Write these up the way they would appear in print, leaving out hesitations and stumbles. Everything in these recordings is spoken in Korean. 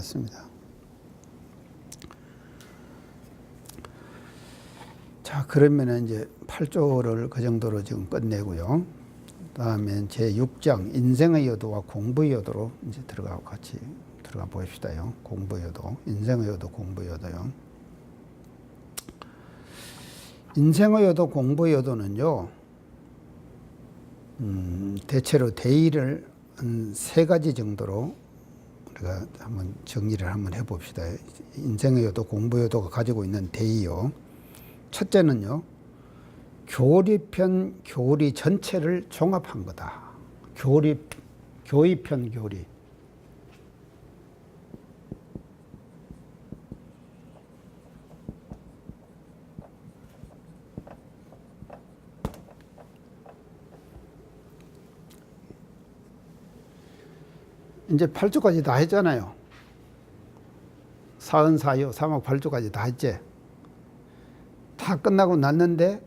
같습니다. 자, 그러면은 이제 8조를 그 정도로 지금 끝내고요. 다음에 제 6장 인생의 요도와 공부의 요도로 이제 같이 들어가 보십시다요. 공부의 요도, 인생의 요도, 공부의 요도요. 인생의 요도, 공부의 요도는요, 대체로 대의를 한 3가지 정도로 우리가 한번 정리를 한번 해봅시다. 인생의 요도, 공부의 요도가 가지고 있는 대의요. 첫째는요, 교리편 교리 전체를 종합한 거다. 교의편 교리. 이제 8조까지 다 했잖아요. 사은사요, 3학 8조까지 다 했지. 다 끝나고 났는데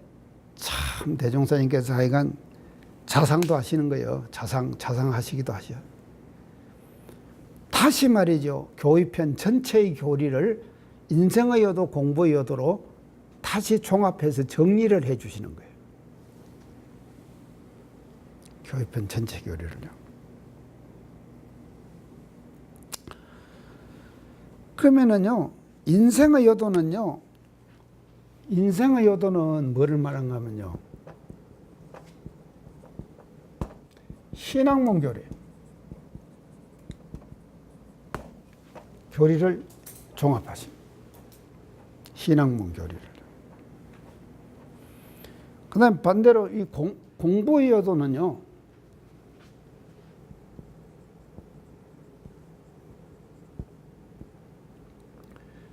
참 대종사님께서 하여간 자상도 하시는 거예요. 자상하시기도 하셔. 다시 말이죠. 교의편 전체의 교리를 인생의 요도, 공부의 요도로 다시 종합해서 정리를 해 주시는 거예요. 교의편 전체 교리를요. 그러면은요, 인생의 요도는 뭐를 말한가 하면요, 신학문 교리를 종합하십니다. 신학문 교리를. 그 다음에 반대로 이 공부의 요도는요,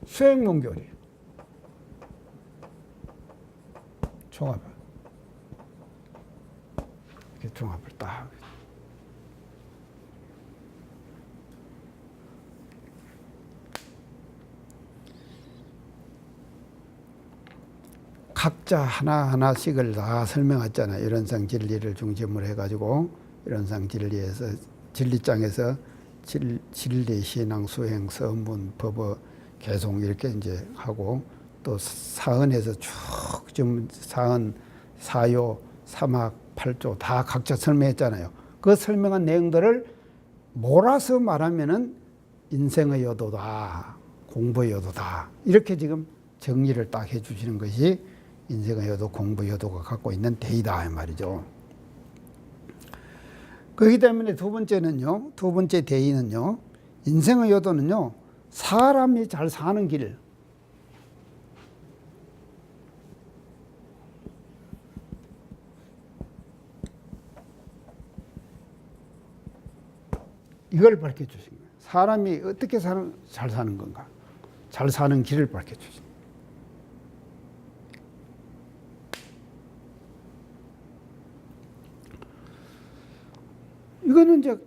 수행문 교리. 종합. 이렇게 종합을 딱. 각자 하나하나씩을 다 설명했잖아요. 이론상 진리를 중심으로 해가지고, 이론상 진리에서, 진리장에서 진리, 신앙, 수행, 서문, 법어, 개송 이렇게 이제 하고, 또 사은에서 쭉 지금 사은, 사요, 삼학, 8조 다 각자 설명했잖아요. 그 설명한 내용들을 몰아서 말하면은 인생의 요도다, 공부의 요도다. 이렇게 지금 정리를 딱 해주시는 것이 인생의 요도, 공부의 요도가 갖고 있는 대의다, 이 말이죠. 그렇기 때문에 두 번째 대의는요, 인생의 요도는요, 사람이 잘 사는 길. 이걸 밝혀 주신 거예요. 사람이 어떻게 잘 사는 건가? 잘 사는 길을 밝혀 주신 거예요. 이거는 이제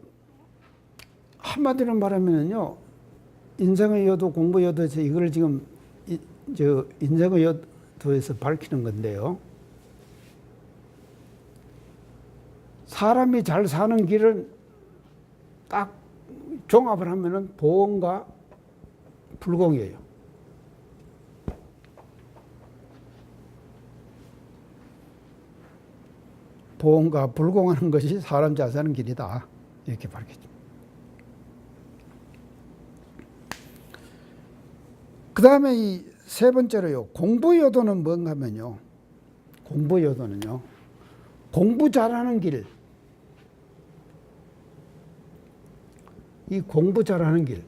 한마디로 말하면요, 인생의 요도, 공부의 요도에서 이걸 지금 인생의 요도에서 밝히는 건데요. 사람이 잘 사는 길은 딱 종합을 하면은 보험과 불공이에요. 보험과 불공하는 것이 사람 잘 사는 길이다. 이렇게 밝혀집니다. 그 다음에 이 세 번째로요, 공부의 요도는 뭔가 하면요, 공부의 요도는요, 공부 잘하는 길. 이 공부 잘하는 길.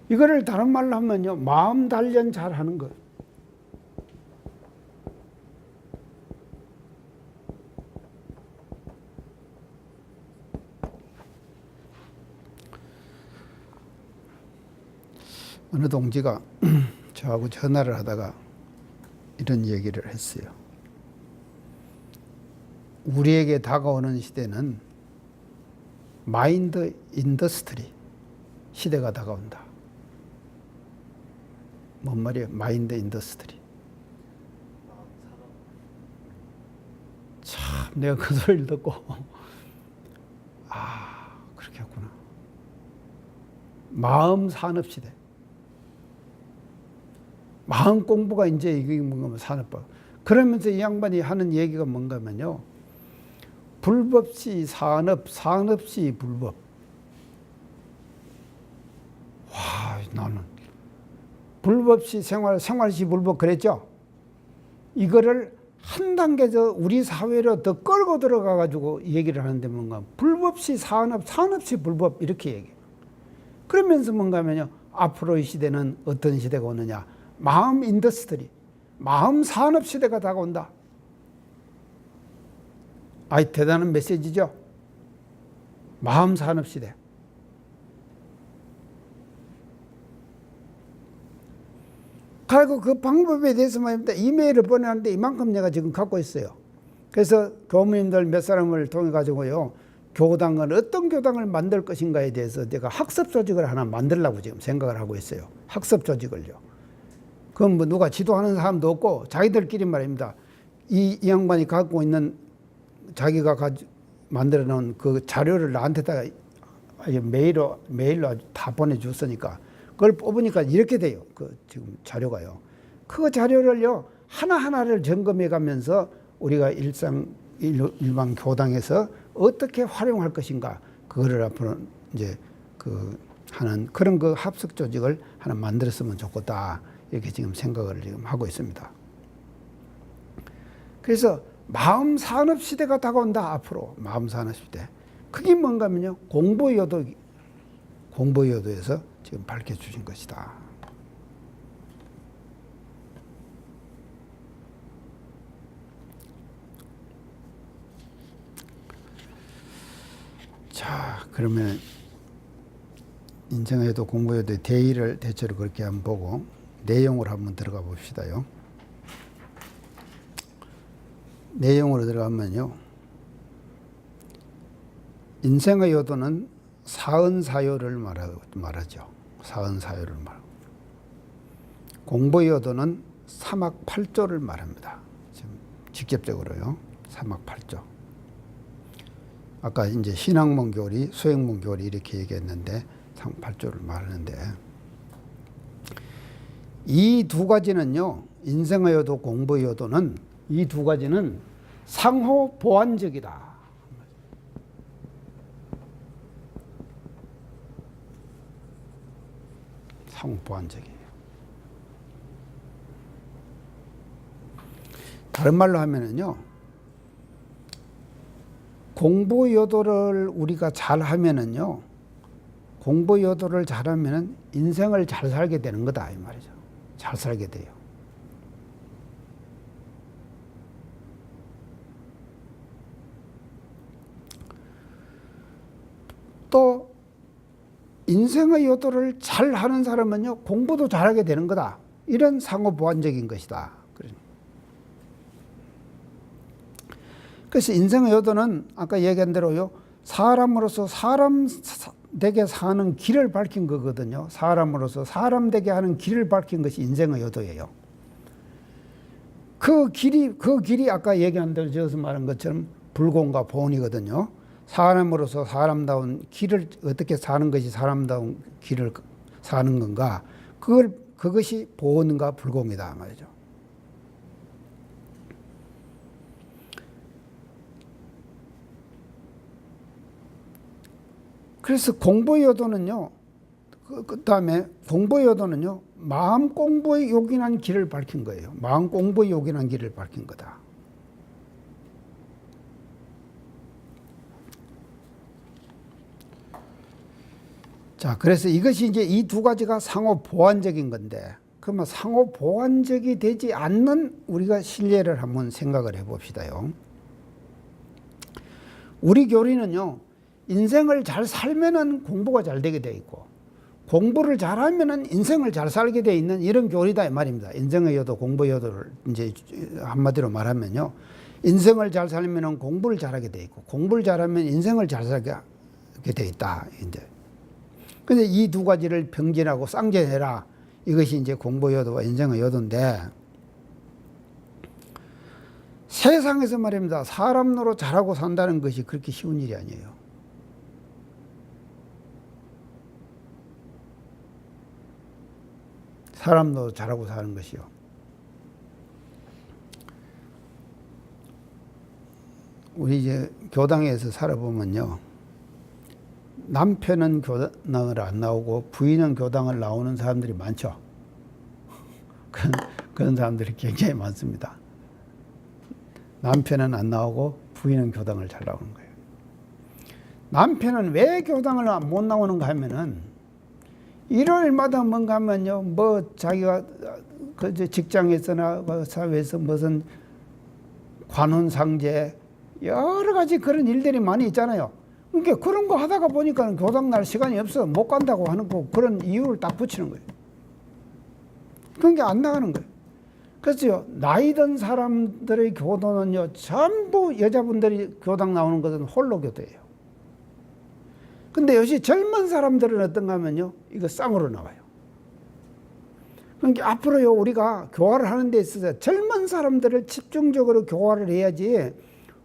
이거를 다른 말로 하면요, 마음 단련 잘하는 것. 어느 동지가 저하고 전화를 하다가 이런 얘기를 했어요. 우리에게 다가오는 시대는 마인드 인더스트리 시대가 다가온다. 뭔 말이에요? 마인드 인더스트리. 내가 그 소리를 듣고 그렇게 했구나. 마음 산업시대. 마음 공부가 이제 이게 뭔가 산업법. 그러면서 이 양반이 하는 얘기가 뭔가면요. 불법시 산업, 산업시 불법. 와, 나는 불법시 생활, 생활시 불법 그랬죠? 이거를 한 단계 더 우리 사회로 더 끌고 들어가 가지고 얘기를 하는데 뭔가 불법시 산업, 산업시 불법 이렇게 얘기해요. 그러면서 뭔가면요. 앞으로의 시대는 어떤 시대가 오느냐? 마음 인더스트리, 마음 산업 시대가 다가온다. 아이 대단한 메시지죠. 마음 산업 시대. 그리고 그 방법에 대해서 말입니다. 이메일을 보내는데 이만큼 내가 지금 갖고 있어요. 그래서 교무님들 몇 사람을 통해 가지고요. 교당을 어떤 교당을 만들 것인가에 대해서 내가 학습 조직을 하나 만들려고 지금 생각을 하고 있어요. 학습 조직을요. 그건 뭐 누가 지도하는 사람도 없고 자기들끼리 말입니다. 이 양반이 갖고 있는 자기가 만들어 놓은 그 자료를 나한테다가 메일로 아주 다 보내줬으니까 그걸 뽑으니까 이렇게 돼요. 그 지금 자료가요. 그 자료를요 하나하나를 점검해 가면서 우리가 일반 교당에서 어떻게 활용할 것인가 그거를 앞으로 이제 그 하는 그런 그 합숙 조직을 하나 만들었으면 좋겠다 이렇게 지금 생각을 지금 하고 있습니다. 그래서 마음 산업 시대가 다가온다 앞으로 마음 산업 시대. 그게 뭔가면요 공보요도에서 지금 밝혀주신 것이다. 자, 그러면 인생에도 공부에도 대의를 대체로 그렇게 한번 보고 내용으로 한번 들어가 봅시다요. 내용으로 들어가면요. 인생의 요도는 사은사요를 말하죠. 사은사요를 말하고 공부의 요도는 사막팔조를 말합니다. 지금 직접적으로요. 사막팔조. 아까 이제 신학문 교리, 수행문 교리 이렇게 얘기했는데 사막팔조를 말하는데 이 두 가지는요. 인생의 요도, 공부의 요도는 이 두 가지는 상호 보완적이다. 상호 보완적이에요. 다른 말로 하면은요. 공부 요도를 우리가 잘 하면은요. 공부 요도를 잘 하면은 인생을 잘 살게 되는 거다 이 말이죠. 잘 살게 돼요. 또 인생의 요도를 잘 하는 사람은요 공부도 잘하게 되는 거다. 이런 상호 보완적인 것이다. 그래서 인생의 요도는 아까 얘기한 대로요 사람으로서 사람 되게 사는 길을 밝힌 거거든요. 사람으로서 사람 되게 하는 길을 밝힌 것이 인생의 요도예요. 그 길이 아까 얘기한 대로 저어서 말한 것처럼 불공과 보온이거든요. 사람으로서 사람다운 길을 어떻게 사는 것이 사람다운 길을 사는 건가? 그것이 보온과 불공이다 말이죠. 그래서 공부의 요도는요. 그다음에 공부의 요도는요. 마음 공부에 요긴한 길을 밝힌 거예요. 마음 공부에 요긴한 길을 밝힌 거다. 자, 그래서 이것이 이제 이 두 가지가 상호 보완적인 건데, 그러면 상호 보완적이 되지 않는 우리가 신뢰를 한번 생각을 해봅시다요. 우리 교리는요, 인생을 잘 살면은 공부가 잘 되게 돼 있고, 공부를 잘하면은 인생을 잘 살게 돼 있는 이런 교리다 이 말입니다. 인생의 요도, 공부의 요도를 이제 한마디로 말하면요, 인생을 잘 살면은 공부를 잘하게 돼 있고, 공부를 잘하면 인생을 잘 살게 돼 있다. 이제. 근데 이 두 가지를 병진하고 쌍전해라. 이것이 이제 공부 요도와 인생의 요도인데, 세상에서 말입니다. 사람 노릇 잘하고 산다는 것이 그렇게 쉬운 일이 아니에요. 사람 노릇 잘하고 사는 것이요. 우리 이제 교당에서 살아보면요. 남편은 교당을 안 나오고 부인은 교당을 나오는 사람들이 많죠. 그런 사람들이 굉장히 많습니다. 남편은 안 나오고 부인은 교당을 잘 나오는 거예요. 남편은 왜 교당을 못 나오는가 하면은 일요일마다 뭔가 하면요, 뭐 자기가 그 직장에서나 사회에서 무슨 관훈상제 여러 가지 그런 일들이 많이 있잖아요. 그러니까 그런 거 하다가 보니까 교당 날 시간이 없어 못 간다고 하는 거 그런 이유를 딱 붙이는 거예요. 그런 게 안 나가는 거예요. 그래서요, 나이 든 사람들의 교도는요, 전부 여자분들이 교당 나오는 것은 홀로 교도예요. 근데 요새 젊은 사람들은 어떤가 하면요, 이거 쌍으로 나와요. 그러니까 앞으로요, 우리가 교화를 하는 데 있어서 젊은 사람들을 집중적으로 교화를 해야지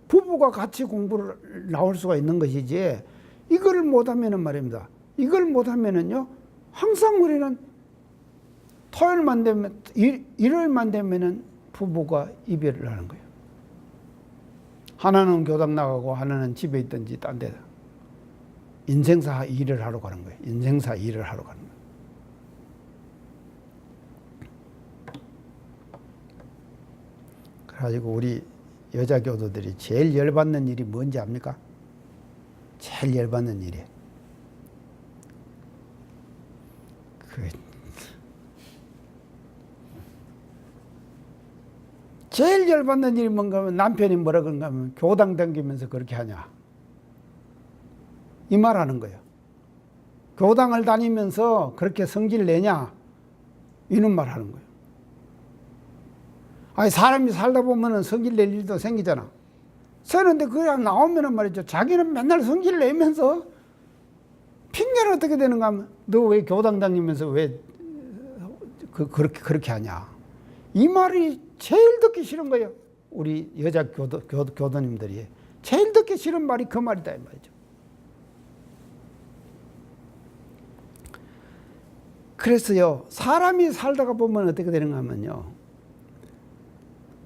부부가 같이 공부를 나올 수가 있는 것이지, 이걸 못하면은 말입니다. 이걸 못하면은요, 항상 우리는 토요일만 되면, 일요일만 되면은 부부가 이별을 하는 거예요. 하나는 교당 나가고 하나는 집에 있든지 딴 데다. 인생사 일을 하러 가는 거예요. 인생사 일을 하러 가는 거예요. 그래가지고 우리 여자 교도들이 제일 열받는 일이 뭔지 압니까? 제일 열받는 일이. 제일 열받는 일이 뭔가 하면 남편이 뭐라 그런가 하면 교당 다니면서 그렇게 하냐. 이 말 하는 거예요. 교당을 다니면서 그렇게 성질 내냐. 이런 말 하는 거예요. 아니, 사람이 살다 보면은 성질 낼 일도 생기잖아. 그런데 그게 나오면은 말이죠. 자기는 맨날 성질 내면서 핑계는 어떻게 되는가 하면 너 왜 교당 다니면서 왜 그렇게 하냐. 이 말이 제일 듣기 싫은 거예요. 우리 여자 교도님들이. 제일 듣기 싫은 말이 그 말이다, 이 말이죠. 그래서요, 사람이 살다가 보면 어떻게 되는가 하면요,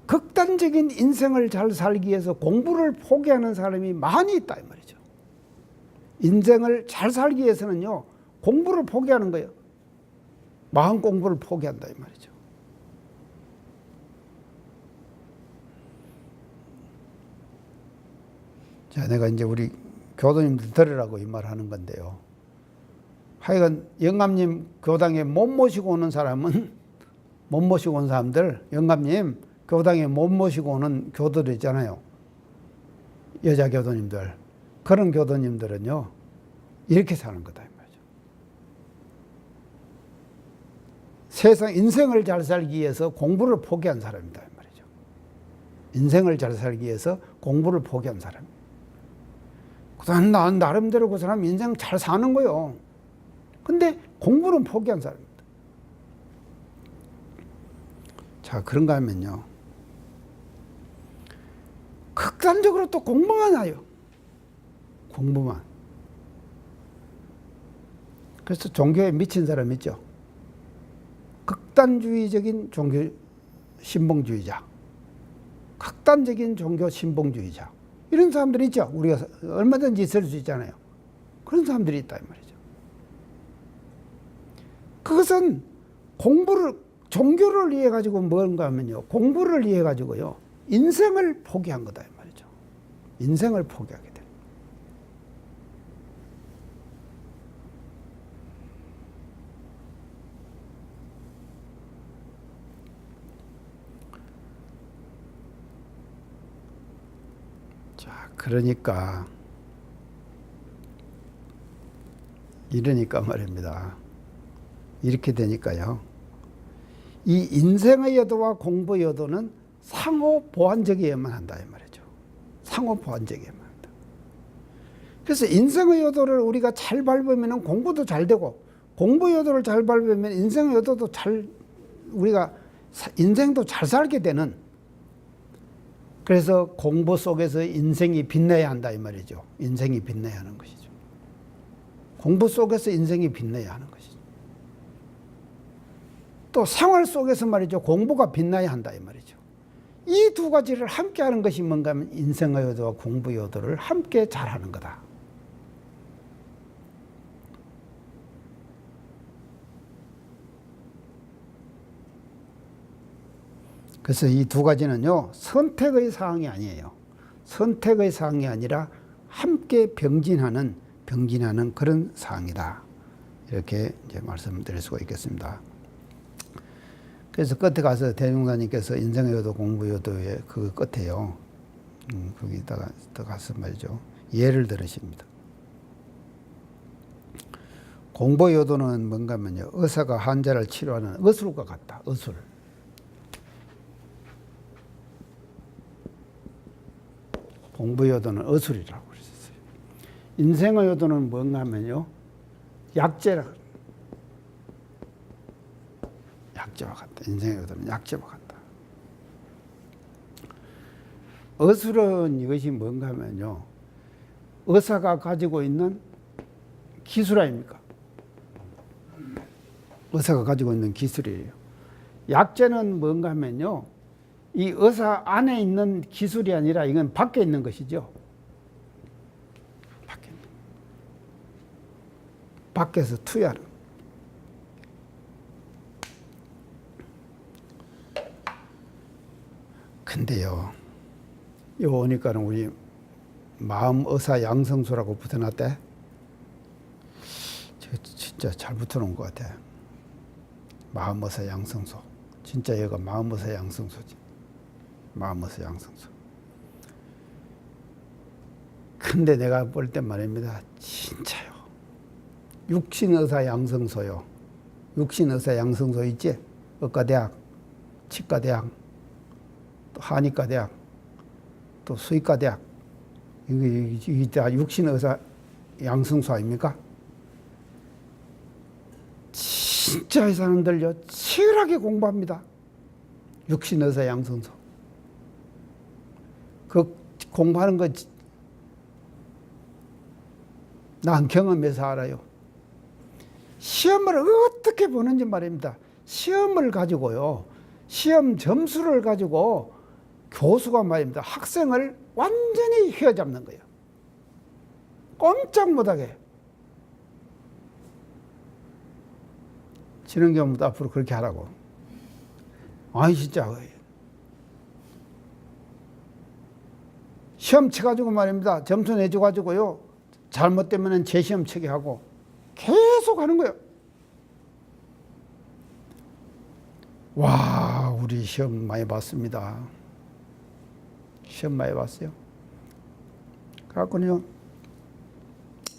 극단적인 인생을 잘 살기 위해서 공부를 포기하는 사람이 많이 있다, 이 말이죠. 인생을 잘 살기 위해서는요, 공부를 포기하는 거예요. 마음 공부를 포기한다, 이 말이죠. 자, 내가 이제 우리 교도님들 들으라고 이 말 하는 건데요. 하여간 영감님 교당에 못 모시고 오는 사람은, 못 모시고 온 사람들, 영감님 교당에 못 모시고 오는 교도들 있잖아요. 여자 교도님들. 그런 교도님들은요, 이렇게 사는 거다, 이 말이죠. 세상, 인생을 잘 살기 위해서 공부를 포기한 사람이다, 이 말이죠. 인생을 잘 살기 위해서 공부를 포기한 사람. 난 나름대로 그 사람 인생 잘 사는 거요. 근데 공부는 포기한 사람입니다. 자, 그런가 하면요, 극단적으로 또 공부만 해요. 공부만. 그래서 종교에 미친 사람 있죠. 극단주의적인 종교 신봉주의자, 극단적인 종교 신봉주의자, 이런 사람들이 있죠. 우리가 얼마든지 있을 수 있잖아요. 그런 사람들이 있다, 이 말이죠. 그것은 공부를, 종교를 위해 가지고 뭔가 하면요, 공부를 위해 가지고요, 인생을 포기한 거다, 이 말이죠. 인생을 포기하게 돼. 자, 그러니까 이러니까 말입니다. 이렇게 되니까요, 이 인생의 여도와 공부의 여도는 상호 보완적이어야만 한다, 이 말이죠. 상호 보완적이어야만 한다. 그래서 인생의 여도를 우리가 잘 밟으면 공부도 잘 되고, 공부의 여도를 잘 밟으면 인생의 여도도 잘, 우리가 인생도 잘 살게 되는 그래서 공부 속에서 인생이 빛나야 한다 이 말이죠. 인생이 빛나야 하는 것이죠. 공부 속에서 인생이 빛나야 하는 것이죠. 또 생활 속에서 말이죠. 공부가 빛나야 한다 이 말이죠. 이 두 가지를 함께 하는 것이 뭔가 하면 인생의 요도와 공부의 요도를 함께 잘하는 거다. 그래서 이 두 가지는요, 선택의 사항이 아니에요. 선택의 사항이 아니라 함께 병진하는 그런 사항이다. 이렇게 이제 말씀드릴 수가 있겠습니다. 그래서 끝에 가서 대종사님께서 인생의 요도, 공부의 요도의 그 끝에요. 거기다가 가서 말이죠. 예를 들으십니다. 공부의 요도는 뭔가 하면요, 의사가 환자를 치료하는 의술과 같다. 의술. 공부의 요도는 의술이라고 그랬었어요. 인생의 요도는 뭔가 하면요, 약재와 같다. 인생의 요도는 약재와 같다. 의술은 이것이 뭔가 하면요, 의사가 가지고 있는 기술 아닙니까? 의사가 가지고 있는 기술이에요. 약재는 뭔가 하면요, 이 의사 안에 있는 기술이 아니라 이건 밖에 있는 것이죠. 밖에서 투여하는. 근데요, 요 오니까는 우리 마음의사 양성소라고 붙여놨대. 진짜 잘 붙여놓은 것 같아. 마음의사 양성소. 진짜 얘가 마음의사 양성소지. 마음의사 양성소. 근데 내가 볼 때 말입니다. 진짜요. 육신의사 양성소요. 육신의사 양성소 있지? 의과대학, 치과대학, 또 한의과대학, 또 수의과대학. 이게 다 육신의사 양성소 아닙니까? 진짜 이 사람들요, 치열하게 공부합니다. 육신의사 양성소. 그 공부하는 거 난 경험해서 알아요. 시험을 어떻게 보는지 말입니다. 시험을 가지고요, 시험 점수를 가지고 교수가 말입니다, 학생을 완전히 휘어잡는 거예요. 꼼짝 못하게. 지는 경우도 앞으로 그렇게 하라고. 아니 진짜 시험 쳐가지고 말입니다, 점수 내줘가지고요, 잘못되면 재시험 치게 하고 계속 하는 거예요. 와, 우리 시험 많이 봤습니다. 시험 많이 봤어요. 그래갖고요,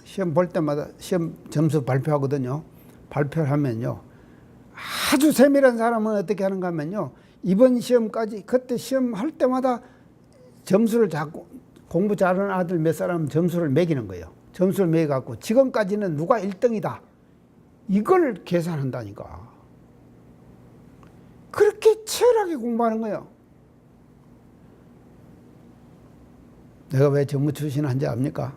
시험 볼 때마다 시험 점수 발표하거든요. 발표를 하면요, 아주 세밀한 사람은 어떻게 하는가 하면요, 이번 시험까지 그때 시험 할 때마다 점수를 자꾸, 공부 잘하는 아들 몇 사람 점수를 매기는 거예요. 점수를 매겨갖고 지금까지는 누가 1등이다. 이걸 계산한다니까. 그렇게 치열하게 공부하는 거예요. 내가 왜 전무 출신 한지 압니까?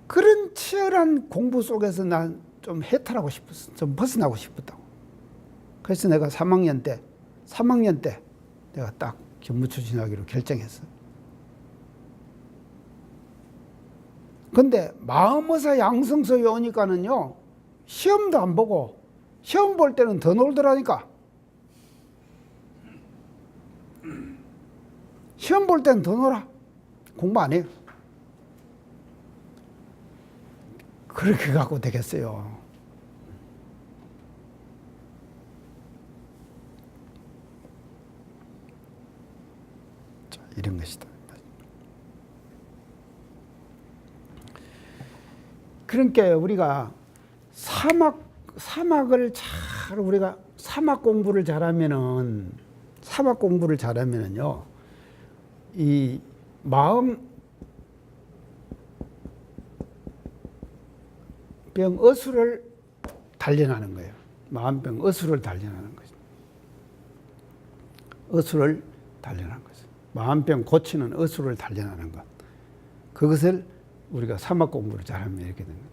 그런 치열한 공부 속에서 난 좀 해탈하고 싶었어. 좀 벗어나고 싶었다고. 그래서 내가 3학년 때 내가 딱 전무 출신하기로 결정했어. 근데 마음의사 양성소에 오니까는요, 시험도 안 보고, 시험 볼 때는 더 놀더라니까. 시험 볼 때는 더 놀아. 공부 안 해요. 그렇게 갖고 되겠어요. 자, 이런 것이다. 그러니까 우리가 사막을 잘, 우리가 사막 공부를 잘하면은요, 이 마음병 어수를 단련하는 거예요. 마음병 어수를 단련하는 거죠. 어수를 단련하는 거죠. 마음병 고치는 어수를 단련하는 것. 그것을 우리가 사막 공부를 잘하면 이렇게 되는 거예요.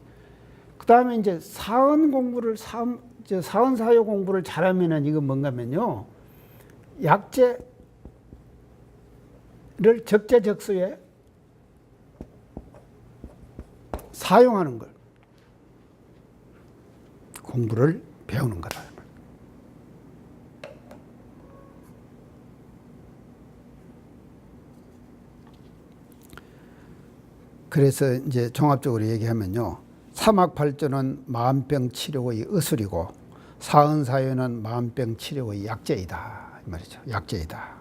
그 다음에 이제 사언 공부를, 사언 사요 공부를 잘하면은 이건 뭔가면요. 약재를 적재적소에 사용하는 걸 공부를 배우는 거다. 그래서 이제 종합적으로 얘기하면요. 사막팔전은 마음병 치료의 의술이고 사언사유는 마음병 치료의 약재이다. 이 말이죠. 약재이다.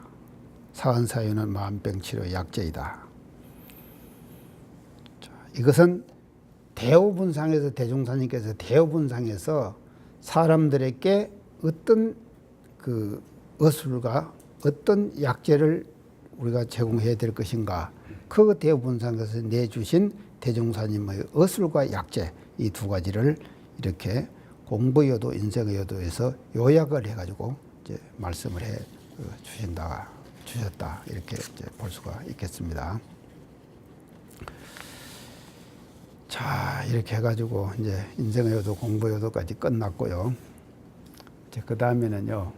사언사유는 마음병 치료의 약재이다. 자, 이것은 대우분상에서 대종사님께서 대우분상에서 사람들에게 어떤 그 의술과 어떤 약재를 우리가 제공해야 될 것인가, 그 대우분상에서 내주신 대종사님의 의술과 약재, 이 두 가지를 이렇게 공부여도 인생의여도에서 요약을 해가지고 이제 말씀을 해 주셨다, 이렇게 이제 볼 수가 있겠습니다. 자, 이렇게 해가지고 이제 인생의여도, 공부여도까지 끝났고요. 이제 그 다음에는요,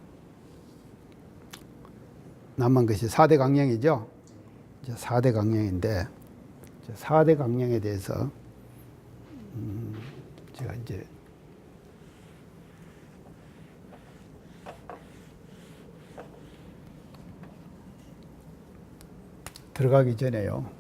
남은 것이 4대 강령이죠. 이제 4대 강령인데, 4대 강령에 대해서 제가 이제 들어가기 전에요.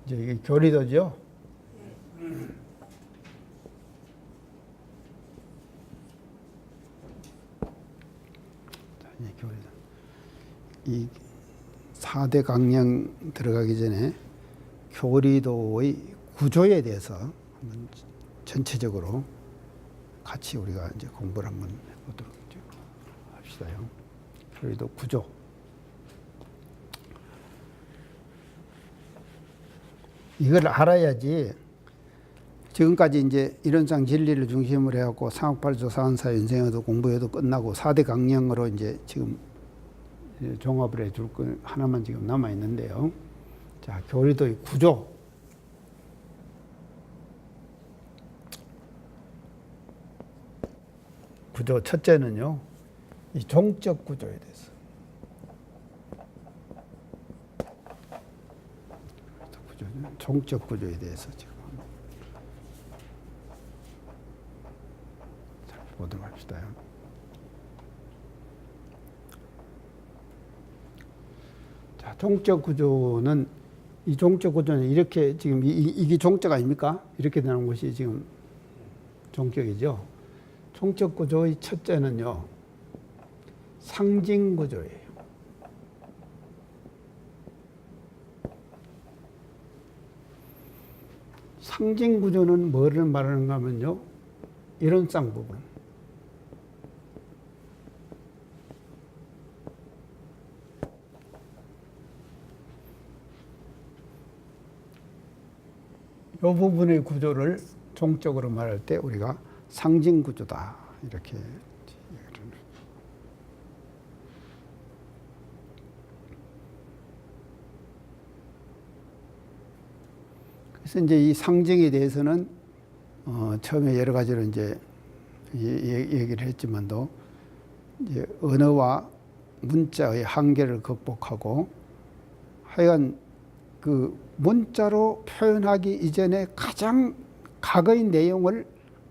이제 이게 교리도죠. 이 4대 강령 들어가기 전에 교리도의 구조에 대해서 한번 전체적으로 같이 우리가 이제 공부를 한번 해보도록 합시다요. 교리도 구조. 이걸 알아야지 지금까지 이제 이론상 진리를 중심으로 해갖고 상학발조, 사언사, 인생에도 공부에도 끝나고 4대 강령으로 이제 지금 종합을 해줄 거 하나만 지금 남아 있는데요. 자, 교리도의 구조. 구조 첫째는요, 이 종적 구조에 대해서. 종적 구조에 대해서 지금 보도록 합시다. 자, 종적 구조는, 이 종적 구조는 이렇게 지금 이게 종적 아닙니까? 이렇게 되는 것이 지금 종격이죠. 종적 구조의 첫째는요, 상징 구조예요. 상징 구조는 뭐를 말하는가 하면요, 이론상 부분. 이 부분의 구조를 종적으로 말할 때 우리가 상징 구조다, 이렇게 얘기를 합니다. 그래서 이제 이 상징에 대해서는 처음에 여러 가지로 이제 얘기를 했지만도 이제 언어와 문자의 한계를 극복하고 하여간 그 문자로 표현하기 이전에 가장 과거의 내용을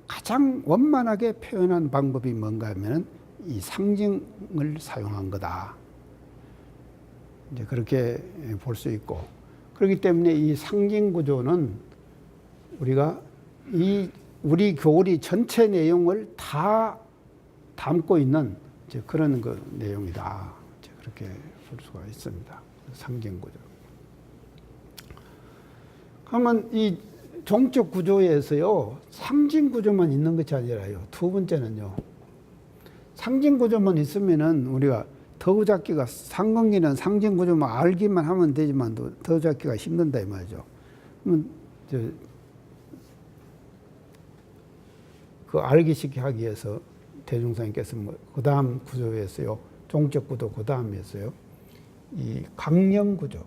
가장 원만하게 표현한 방법이 뭔가 하면 이 상징을 사용한 거다. 이제 그렇게 볼 수 있고, 그렇기 때문에 이 상징 구조는 우리가 우리 교리 전체 내용을 다 담고 있는 이제 그런 그 내용이다. 이제 그렇게 볼 수가 있습니다. 상징 구조. 그러면 이 종적 구조에서요, 상징 구조만 있는 것이 아니라요. 두 번째는요, 상징 구조만 있으면은 우리가 더우잡기가 상근기는 상징구조만 알기만 하면 되지만 더우잡기가 힘든다 이 말이죠. 그러면 그 알기 쉽게 하기 위해서 대중선생님께서 그 다음 구조였어요. 종적 구도 그 다음이었어요. 이 강령 구조.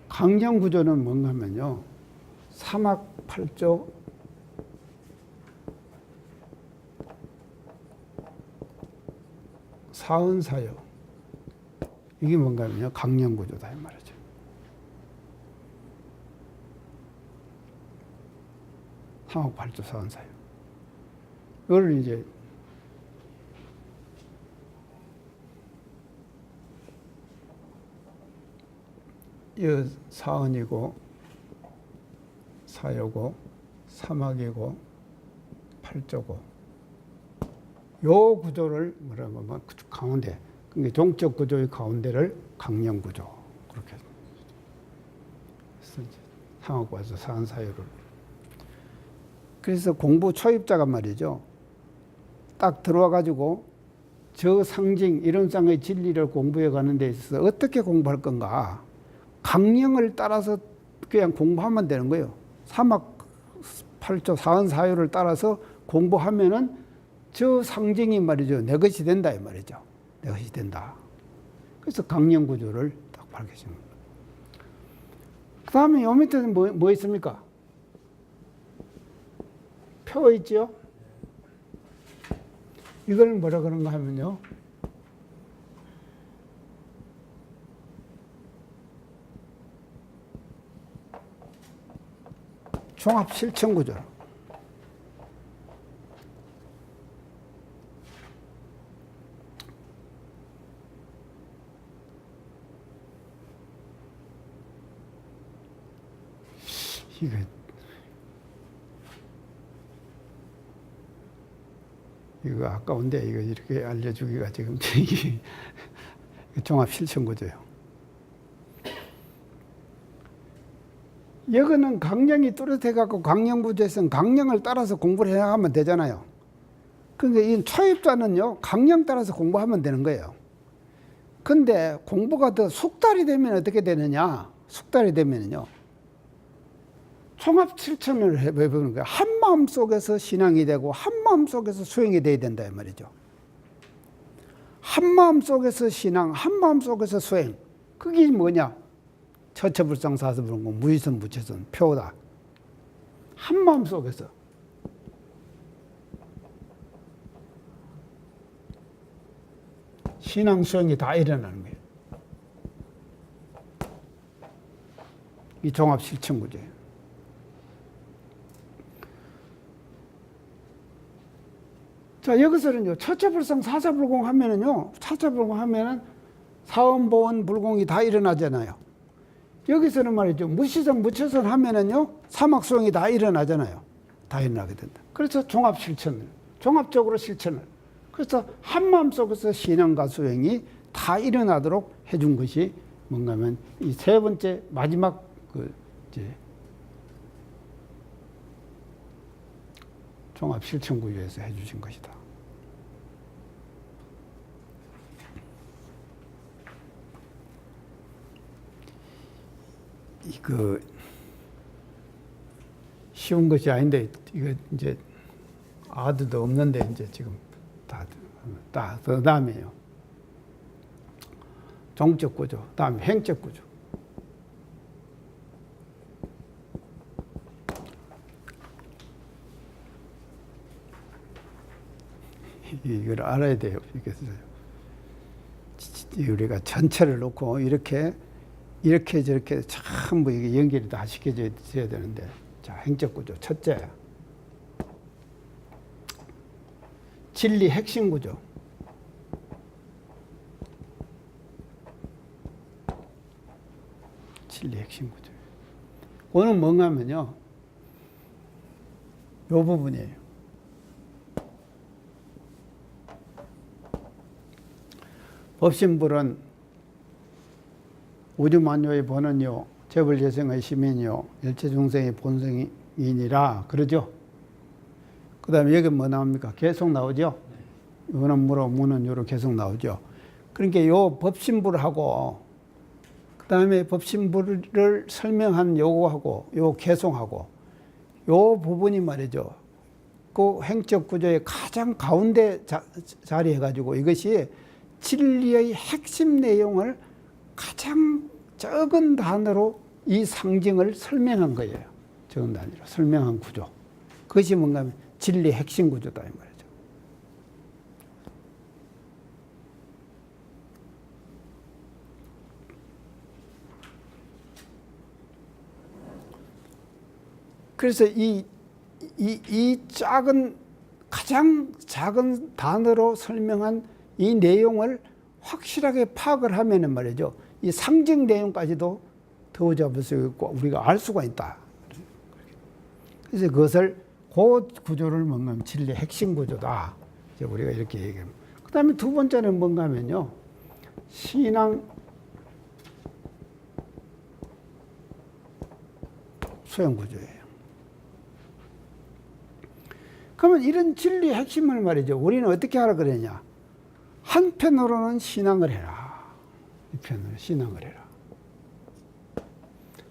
강령 구조는 뭔가 하면요. 사막 8조 사은사요. 이게 뭔가 하면요. 강령 구조다 이 말이죠. 사막 8조 사은사요. 이걸 이제 이 사은이고 사요고 사막이고 팔조고 요 구조를 뭐라고 하면 가운데 그러니까 종적 구조의 가운데를 강령 구조 그렇게 그래서 사막 봐서 사은 사요를 그래서 공부 초입자가 말이죠. 딱 들어와 가지고 저 상징 이론상의 진리를 공부해 가는 데 있어서 어떻게 공부할 건가? 강령을 따라서 그냥 공부하면 되는 거예요. 사막 8조 사은사요를 따라서 공부하면은 저 상징이 말이죠. 내 것이 된다 이 말이죠. 내 것이 된다. 그래서 강령 구조를 딱 밝혀주는 거예요. 그 다음에 요 밑에는 뭐 있습니까? 표 있죠? 이걸 뭐라 그런가 하면요. 종합 실천 구조. 이거 아까운데 이거 이렇게 알려주기가 지금 이게 종합 실천 구조예요. 여기는 강령이 뚜렷해 갖고 강령 구조에서는 강령을 따라서 공부를 해나가면 되잖아요. 그러니까 이 초입자는요 강령 따라서 공부하면 되는 거예요. 근데 공부가 더 숙달이 되면 어떻게 되느냐? 숙달이 되면요 종합 실천을 해보는 거예요. 한 마음 속에서 신앙이 되고 한 마음 속에서 수행이 돼야 된다 이 말이죠. 한 마음 속에서 신앙, 한 마음 속에서 수행. 그게 뭐냐? 처처불상 사서불공 무위선 무체선 표다. 한 마음 속에서. 신앙 수행이 다 일어나는 거예요. 이 종합 실천 구조예요. 자, 여기서는요, 처처불상 사서불공 하면은요, 처처불공 하면은 사원보원 불공이 다 일어나잖아요. 여기서는 말이죠, 무시선 무처선 하면은요, 사막수행이 다 일어나잖아요. 다 일어나게 된다. 그래서 종합 실천을, 종합적으로 실천을. 그래서 한 마음 속에서 신앙과 수행이 다 일어나도록 해준 것이 뭔가 하면 이 세 번째 마지막 종합 실천 구조에서 해주신 것이다. 이거 쉬운 것이 아닌데 이거 이제 아드도 없는데 이제 지금 다 그 다음에요. 종적 구조, 다음에 행적 구조. 이걸 알아야 돼요. 우리가 전체를 놓고 이렇게 저렇게 전부 이게 연결이 다 시켜져야 되는데, 자, 행적 구조. 첫째, 진리 핵심 구조. 진리 핵심 구조. 그거는 뭔가 하면요, 요 부분이에요. 법신불은 우주만유의 본원이요 재벌재생의 시민이요 일체중생의 본성이니라 그러죠. 그 다음에 여기 뭐 나옵니까? 계속 나오죠? 문은 무로, 무는 유로 계속 나오죠. 그러니까 요 법신부하고 그 다음에 법신부를 설명한 요거하고 요 개송하고 요 부분이 말이죠. 그 행적 구조의 가장 가운데 자리해가지고 이것이 진리의 핵심 내용을 가장 적은 단어로 이 상징을 설명한 거예요. 적은 단어로 설명한 구조. 그것이 뭔가 하면 진리 핵심 구조다 이 말이죠. 그래서 이 작은, 가장 작은 단어로 설명한 이 내용을 확실하게 파악을 하면은 말이죠. 이 상징 내용까지도 더잡을 수 있고 우리가 알 수가 있다. 그래서 그것을 그 구조를 뭔가 하면 진리의 핵심 구조다. 이제 우리가 이렇게 얘기합니다. 그 다음에 두 번째는 뭔가 하면요. 신앙 소형 구조예요. 그러면 이런 진리의 핵심을 말이죠. 우리는 어떻게 하라 그러냐. 한편으로는 신앙을 해라. 이편으로 신앙을 해라.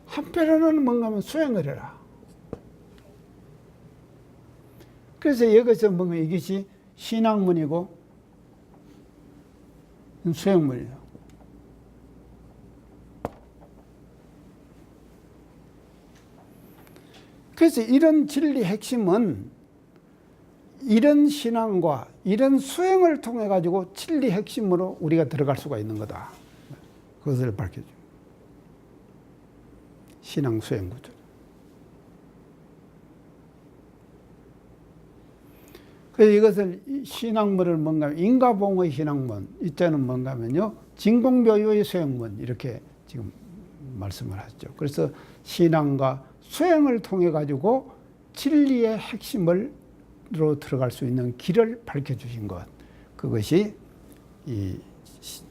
한편으로는 뭔가 하면 수행을 해라. 그래서 여기서 뭔가 이것이 신앙문이고 수행문이에요. 그래서 이런 진리 핵심은 이런 신앙과 이런 수행을 통해 가지고 진리 핵심으로 우리가 들어갈 수가 있는 거다. 그것을 밝혀줍니다. 신앙 수행 구조. 그래서 이것을 신앙문을 뭔가 인가봉의 신앙문, 이자는 뭔가 하면요. 진공묘유의 수행문 이렇게 지금 말씀을 하죠. 그래서 신앙과 수행을 통해 가지고 진리의 핵심을 로 들어갈 수 있는 길을 밝혀주신 것, 그것이 이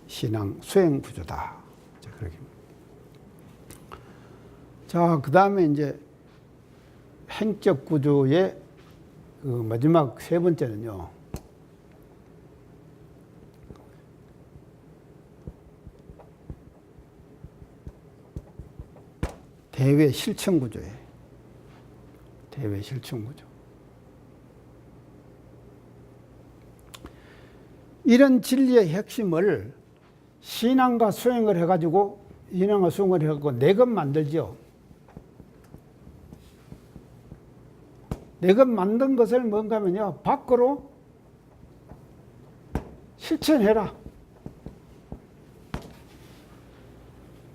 신앙 수행 구조다. 자, 그 다음에 이제 행적 구조의 그 마지막 세 번째는요. 대외 실천 구조예요. 대외 실천 구조. 이런 진리의 핵심을 신앙과 수행을 해가지고, 신앙과 수행을 해가지고 내것 만들죠. 내것 만든 것을 뭔가 하면요. 밖으로 실천해라.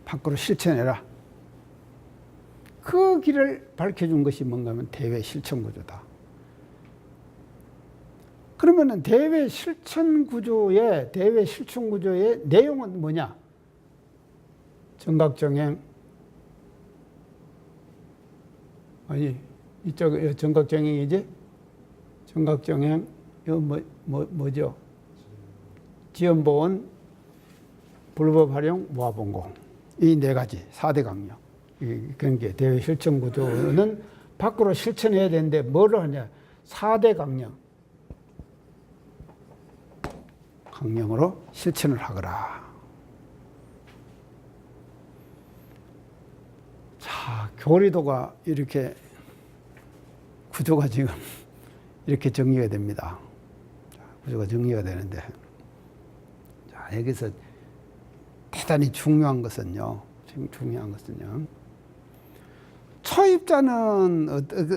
밖으로 실천해라. 그 길을 밝혀준 것이 뭔가 하면 대외 실천 구조다. 그러면은 대외 실천 구조의 내용은 뭐냐? 정각정행. 아니, 이쪽 정각정행이지? 정각정행, 이거 뭐죠? 지연보원, 불법활용, 모아본공. 이 네 가지, 4대 강령. 그런 게 대외 실천 구조는 밖으로 실천해야 되는데 뭐를 하냐? 4대 강령. 강령으로 실천을 하거라. 자, 교리도가 이렇게 구조가 지금 이렇게 정리가 됩니다. 구조가 정리가 되는데, 자, 여기서 대단히 중요한 것은요. 초입자는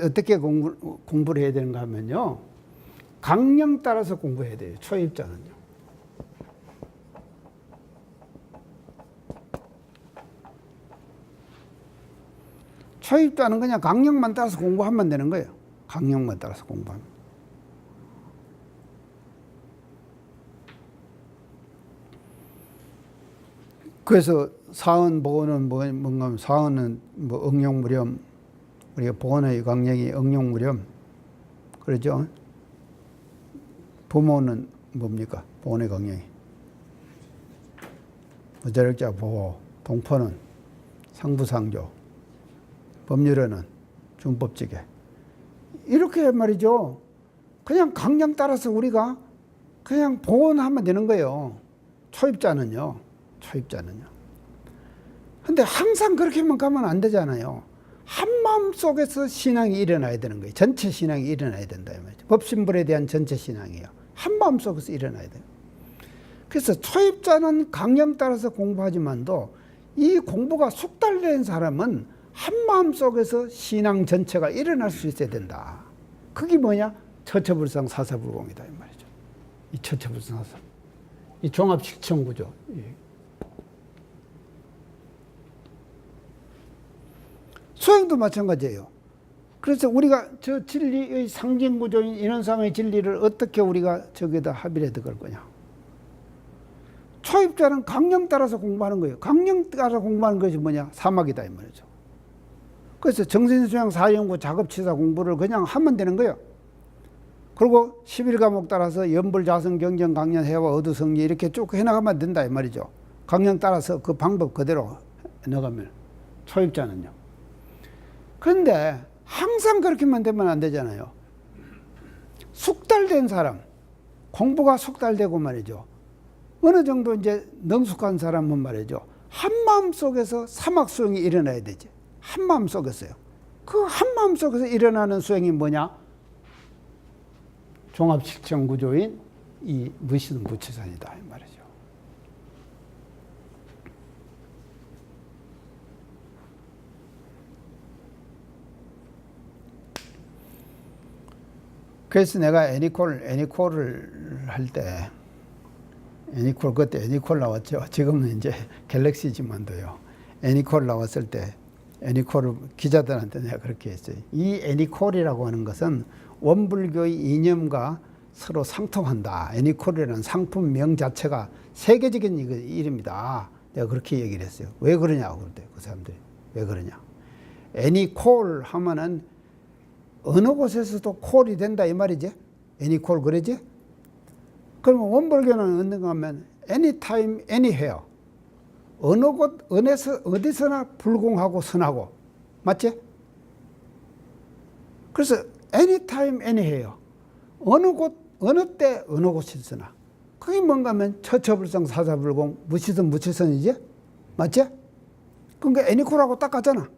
어떻게 공부를 해야 되는가 하면요. 강령 따라서 공부해야 돼요. 초입자는요. 초입자는 그냥 강령만 따라서 공부하면 되는 거예요. 강령만 따라서 공부하면. 그래서 사언, 보언은 뭔가 하면 사언은 뭐 응용무렴, 우리가 보언의 강령이 응용무렴, 그러죠. 부모는 뭡니까? 보언의 강령이. 무자력자 보호, 동포는 상부상조, 법률에는 준법지계. 이렇게 말이죠. 그냥 강령 따라서 우리가 그냥 보온하면 되는 거예요. 초입자는요. 근데 항상 그렇게만 가면 안 되잖아요. 한 마음 속에서 신앙이 일어나야 되는 거예요. 전체 신앙이 일어나야 된다 이 말이죠. 법신불에 대한 전체 신앙이에요. 한 마음 속에서 일어나야 돼요. 그래서 초입자는 강령 따라서 공부하지만도 이 공부가 숙달된 사람은 한 마음 속에서 신앙 전체가 일어날 수 있어야 된다. 그게 뭐냐? 처처불상 사사불공이다 이 말이죠. 이 처처불상 사사, 이 종합 실천 구조. 수행도 마찬가지예요. 그래서 우리가 저 진리의 상징 구조인 인원상의 진리를 어떻게 우리가 저기다 합의를 해득할 거냐? 초입자는 강령 따라서 공부하는 거예요. 강령 따라서 공부하는 것이 뭐냐? 사막이다 이 말이죠. 그래서 정신수양 사연구 작업치사 공부를 그냥 하면 되는 거예요. 그리고 11과목 따라서 연불자성 경전 강연 해와 어두성리 이렇게 쭉 해나가면 된다 이 말이죠. 강령 따라서 그 방법 그대로 해나가면 초입자는요. 그런데 항상 그렇게만 되면 안 되잖아요. 숙달된 사람, 공부가 숙달되고 말이죠. 어느 정도 이제 능숙한 사람은 말이죠. 한마음 속에서 사막 수행이 일어나야 되지. 한마음 속에서요. 그 한마음 속에서 일어나는 수행이 뭐냐? 종합실천 구조인 이 무신 무치산이다 이 말이죠. 그래서 내가 애니콜을 할 때, 그때 애니콜 나왔죠. 지금은 이제 갤럭시지만도요. 애니콜 나왔을 때, 애니콜을 기자들한테 내가 그렇게 했어요. 이 애니콜이라고 하는 것은 원불교의 이념과 서로 상통한다. 애니콜이라는 상품명 자체가 세계적인 이름이다. 내가 그렇게 얘기를 했어요. 왜 그러냐고 그런데 그 사람들이 왜 그러냐? 애니콜 하면은 어느 곳에서도 콜이 된다 이 말이지. 애니콜 그러지? 그러면 원불교는 어떤가 하면 anytime, anywhere. 어느 곳, 어디서나 불공하고 선하고. 맞지? 그래서 anytime, anywhere. 어느 곳, 어느 때, 어느 곳에서나. 그게 뭔가 하면 처처불상 사사불공, 무치선, 무치선이지? 맞지? 그러니까 애니콜하고 딱 같잖아.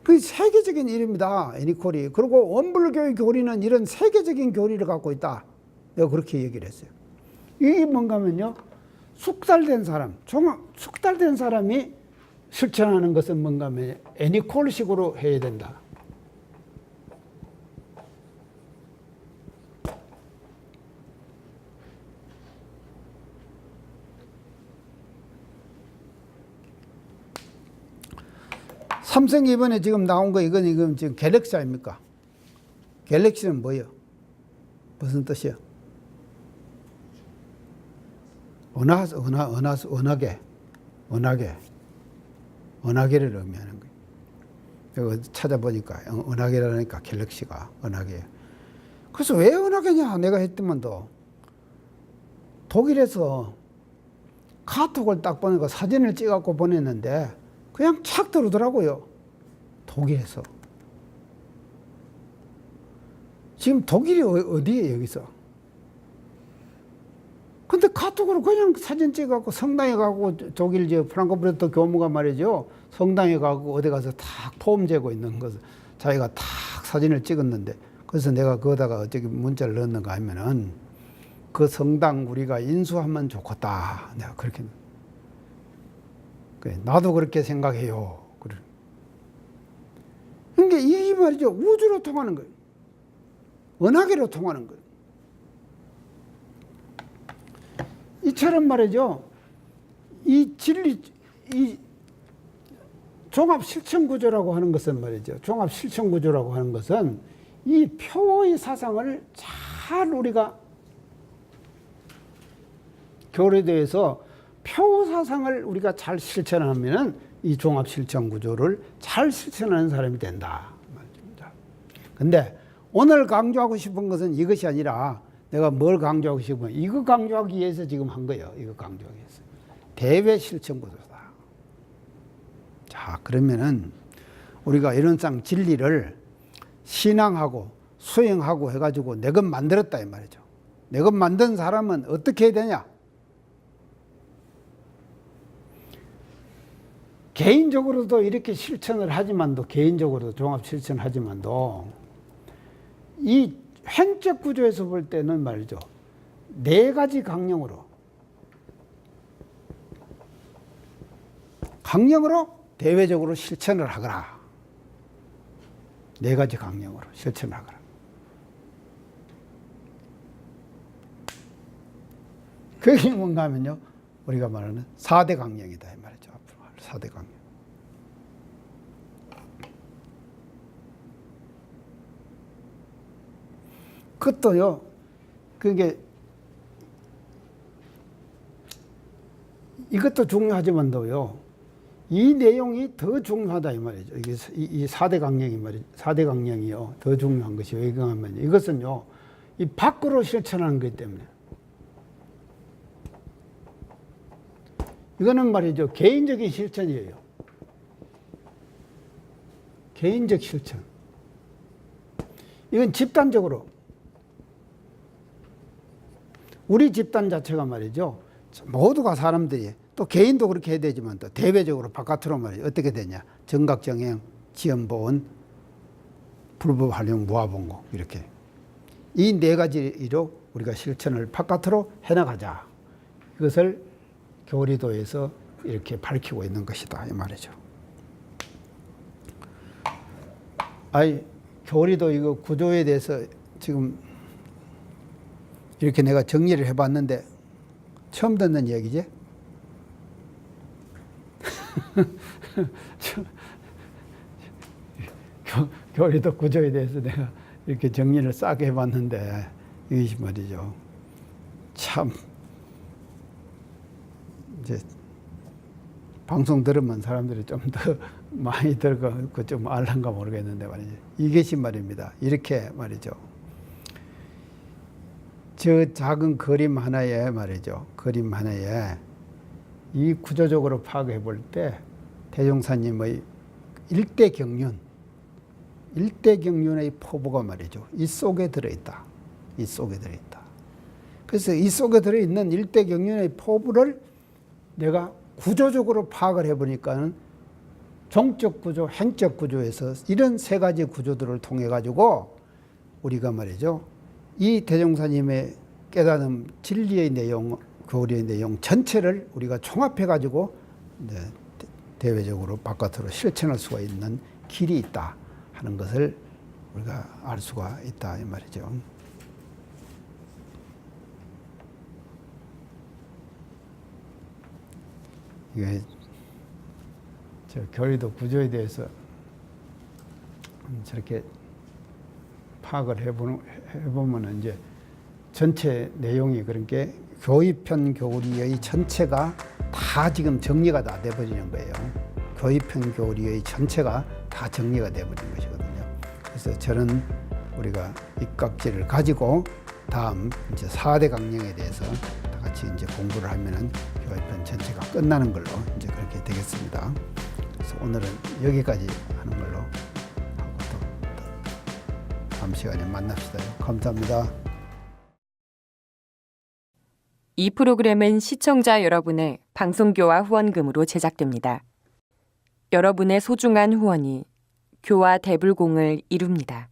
그 세계적인 이름이다, 애니콜이. 그리고 원불교의 교리는 이런 세계적인 교리를 갖고 있다. 내가 그렇게 얘기를 했어요. 이게 뭔가 하면요, 숙달된 사람, 숙달된 사람이 실천하는 것은 뭔가 하면 애니콜식으로 해야 된다. 삼성 이번에 지금 나온 거 이건 지금 갤럭시 아닙니까? 갤럭시는 뭐예요? 무슨 뜻이에요? 은하계를 의미하는 거예요. 이거 찾아보니까 은하계라니까 갤럭시가 은하계. 그래서 왜 은하계냐 내가 했더만도 독일에서 카톡을 딱 보니까 사진을 찍어갖고 보냈는데 그냥 착 들어오더라고요. 독일에서. 지금 독일이 어디에 여기서? 근데 카톡으로 그냥 사진 찍어갖고 성당에 가고 독일 프랑크푸르트 교무가 말이죠. 성당에 가고 어디 가서 탁 폼 재고 있는 것을 자기가 탁 사진을 찍었는데 그래서 내가 거기다가 어떻게 문자를 넣었는가 하면은 그 성당 우리가 인수하면 좋겠다. 내가 그렇게. 나도 그렇게 생각해요. 그래. 그러니까 이 말이죠. 우주로 통하는 거예요. 은하계로 통하는 거예요. 이처럼 말이죠. 이 진리, 이 종합실천구조라고 하는 것은 말이죠. 종합실천구조라고 하는 것은 이 표의 사상을 잘 우리가 교리대에서 표 사상을 우리가 잘 실천하면은 이 종합실천구조를 잘 실천하는 사람이 된다. 근데 오늘 강조하고 싶은 것은 이것이 아니라 내가 뭘 강조하고 싶으면 이거 강조하기 위해서 지금 한 거예요. 이거 강조하기 위해서. 대외 실천구조다. 자, 그러면은 우리가 이론상 진리를 신앙하고 수행하고 해가지고 내 것 만들었다 이 말이죠. 내 것 만든 사람은 어떻게 해야 되냐? 개인적으로도 이렇게 실천을 하지만도, 개인적으로도 종합 실천하지만도, 이 횡적 구조에서 볼 때는 말이죠. 4가지 강령으로 대외적으로 실천을 하거라. 4가지 강령으로 실천을 하거라. 그게 뭔가 하면요, 우리가 말하는 4대 강령이다 이 말이죠. 앞으로 할 4대 강령. 그것도요, 그게 이것도 중요하지만도요, 이 내용이 더 중요하다 이 말이죠. 이게 이 4대 강령이 말이죠. 4대 강령이요, 더 중요한 것이 왜 그러냐면, 이것은요, 이 밖으로 실천하는 거기 때문에. 이거는 말이죠, 개인적인 실천이에요. 개인적 실천. 이건 집단적으로. 우리 집단 자체가 말이죠, 모두가 사람들이, 또 개인도 그렇게 해야 되지만 또 대외적으로 바깥으로 말이죠, 어떻게 되냐. 정각정행, 지연보온, 불법활용, 무아봉고, 이렇게. 이 4가지로 우리가 실천을 바깥으로 해나가자. 이것을 교리도에서 이렇게 밝히고 있는 것이다 이 말이죠. 교리도 이거 구조에 대해서 지금 이렇게 내가 정리를 해봤는데 처음 듣는 이야기지? 교리도 구조에 대해서 내가 이렇게 정리를 싹 해봤는데, 이것이 말이죠, 참 이제 방송 들으면 사람들이 좀 더 많이 들고 좀 알란가 모르겠는데 말이죠. 이것이 말입니다. 이렇게 말이죠, 저 작은 그림 하나에 말이죠, 그림 하나에 이 구조적으로 파악해 볼 때 대종사님의 일대경륜의 포부가 말이죠, 이 속에 들어있다. 이 속에 들어있다. 그래서 이 속에 들어있는 일대경륜의 포부를 내가 구조적으로 파악을 해보니까는 종적 구조, 행적 구조에서 이런 3가지 구조들을 통해 가지고 우리가 말이죠, 이 대종사님의 깨달음, 진리의 내용, 교리의 내용 전체를 우리가 종합해 가지고 대외적으로 바깥으로 실천할 수가 있는 길이 있다 하는 것을 우리가 알 수가 있다 이 말이죠. 이게 저 교리도 구조에 대해서 저렇게 파악을 해보면 이제 전체 내용이, 그러니까 교의편 교리의 전체가 다 지금 정리가 다 돼버리는 거예요. 교의편 교리의 전체가 다 정리가 돼버린 것이거든요. 그래서 저는 우리가 입각지를 가지고 다음 이제 4대 강령에 대해서 다 같이 이제 공부를 하면은 교의편 전체가 끝나는 걸로 이제 그렇게 되겠습니다. 그래서 오늘은 여기까지 하는 걸로 하고 또 다음 시간에 만납시다. 감사합니다. 이 프로그램은 시청자 여러분의 방송교화 후원금으로 제작됩니다. 여러분의 소중한 후원이 교화 대불공을 이룹니다.